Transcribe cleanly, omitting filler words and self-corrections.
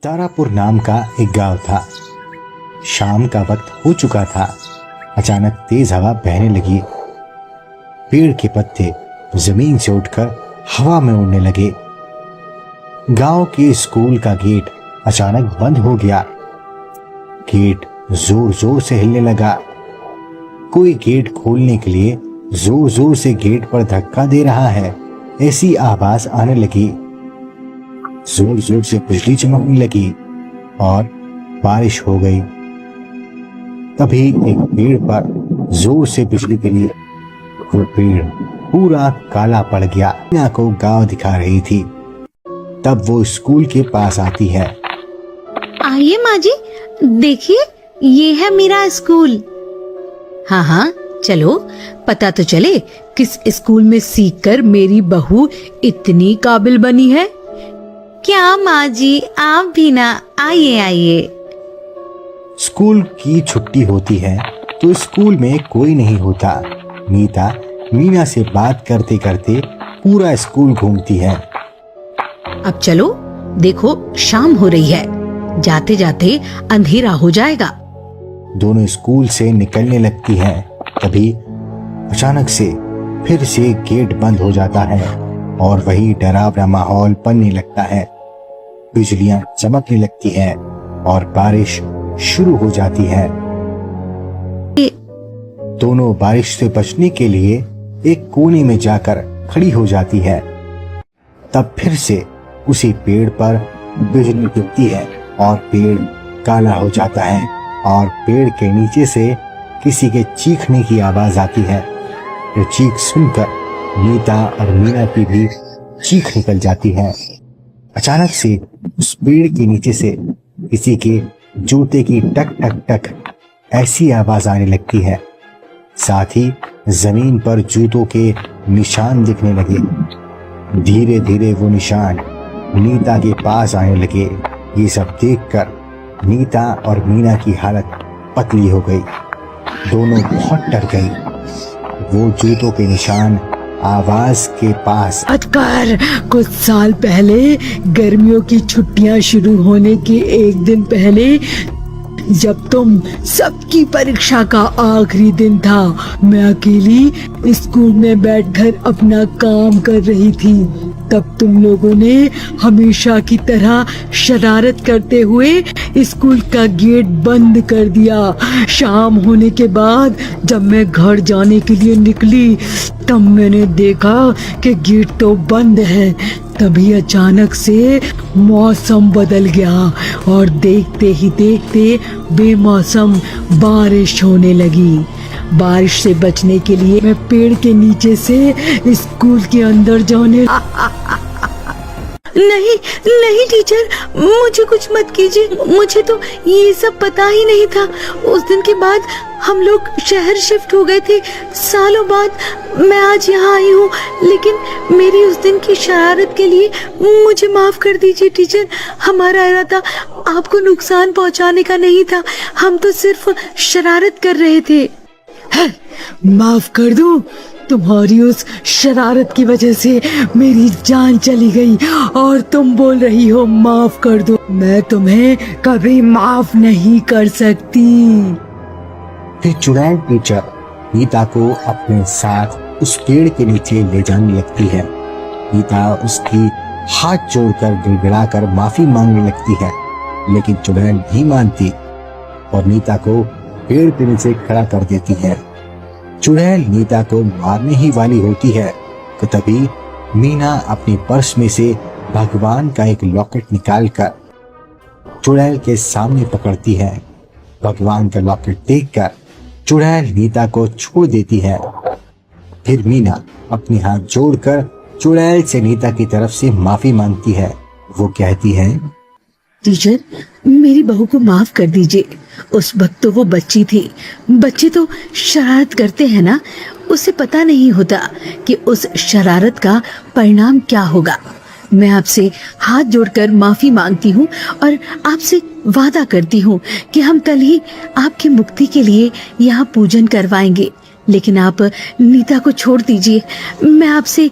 तारापुर नाम का एक गांव था। शाम का वक्त हो चुका था। अचानक तेज हवा बहने लगी। पेड़ के पत्ते जमीन से उठकर हवा में उड़ने लगे। गांव के स्कूल का गेट अचानक बंद हो गया। गेट जोर जोर से हिलने लगा। कोई गेट खोलने के लिए जोर जोर से गेट पर धक्का दे रहा है, ऐसी आवाज आने लगी। जोर जोर से बिजली चमकने लगी और बारिश हो गई। तभी एक पेड़ पर जोर से बिजली गिरी। वो पेड़ पूरा काला पड़ गया। मीना को गांव दिखा रही थी। तब वो स्कूल के पास आती है। आइए माँ जी, देखिए ये है मेरा स्कूल। हाँ हाँ चलो, पता तो चले किस स्कूल में सीखकर मेरी बहू इतनी काबिल बनी है। क्या माँ जी, आप भी ना, आइए आइए। स्कूल की छुट्टी होती है तो स्कूल में कोई नहीं होता। नीता मीना से बात करते करते पूरा स्कूल घूमती है। अब चलो, देखो शाम हो रही है, जाते जाते अंधेरा हो जाएगा। दोनों स्कूल से निकलने लगती हैं। तभी अचानक से फिर से गेट बंद हो जाता है और वही डरावना माहौल बनने लगता है। बिजलियां चमकने लगती हैं और बारिश शुरू हो जाती है। दोनों बारिश से बचने के लिए एक कोने में जाकर खड़ी हो जाती है। तब फिर से उसी पेड़ पर बिजली गिरती है और पेड़ काला हो जाता है और पेड़ के नीचे से किसी के चीखने की आवाज आती है। ये चीख सुनकर नीता और मीना की भी चीख निकल जाती है। अचानक से उस पेड़ के नीचे से किसी के जूते की टक टक टक ऐसी आवाज आने लगती है। साथ ही जमीन पर जूतों के निशान दिखने लगे। धीरे धीरे वो निशान नीता के पास आने लगे। ये सब देखकर नीता और मीना की हालत पतली हो गई। दोनों बहुत डर गई। वो जूतों के निशान आवाज के पास अतकार, कुछ साल पहले गर्मियों की छुट्टियां शुरू होने के एक दिन पहले, जब तुम सबकी परीक्षा का आखिरी दिन था, मैं अकेली स्कूल में बैठकर अपना काम कर रही थी। तब तुम लोगों ने हमेशा की तरह शरारत करते हुए स्कूल का गेट बंद कर दिया। शाम होने के बाद जब मैं घर जाने के लिए निकली, तब मैंने देखा कि गेट तो बंद है। तभी अचानक से मौसम बदल गया और देखते ही देखते बेमौसम बारिश होने लगी। बारिश से बचने के लिए मैं पेड़ के नीचे से स्कूल के अंदर जाने नहीं नहीं टीचर, मुझे कुछ मत कीजिए, मुझे तो ये सब पता ही नहीं था। उस दिन के बाद हम लोग शहर शिफ्ट हो गए थे। सालों बाद मैं आज यहाँ आई हूँ, लेकिन मेरी उस दिन की शरारत के लिए मुझे माफ कर दीजिए टीचर। हमारा इरादा आपको नुकसान पहुँचाने का नहीं था, हम तो सिर्फ शरारत कर रहे थे। माफ कर दूं? तुम्हारी उस शरारत की वजह से मेरी जान चली गई और तुम बोल रही हो माफ कर दो। मैं तुम्हें कभी माफ नहीं कर सकती। फिर चुड़ैल टीचर नीता को अपने साथ उस पेड़ के नीचे ले जाने लगती है। नीता उसकी हाथ जोड़कर गिड़गिड़ाकर माफी मांगने लगती है, लेकिन चुड़ैल नहीं मानती और नीता को पेड़ के नीचे खड़ा कर देती है। चुड़ैल नीता को मारने ही वाली होती है कि तभी मीना अपने पर्स में से भगवान का एक लॉकेट निकालकर चुड़ैल के सामने पकड़ती है। भगवान का लॉकेट देखकर चुड़ैल नीता को छोड़ देती है। फिर मीना अपने हाथ जोड़कर चुड़ैल से नीता की तरफ से माफी मांगती है। वो कहती है, टीचर, मेरी बहू को माफ कर दीजिए। उस वक्त तो वो बच्ची थी। बच्चे तो शरारत करते हैं ना, उसे पता नहीं होता कि उस शरारत का परिणाम क्या होगा। मैं आपसे हाथ जोड़कर माफी मांगती हूँ और आपसे वादा करती हूँ कि हम कल ही आपकी मुक्ति के लिए यहाँ पूजन करवाएंगे। लेकिन आप नीता को छोड़ दीजिए। मैं आपसे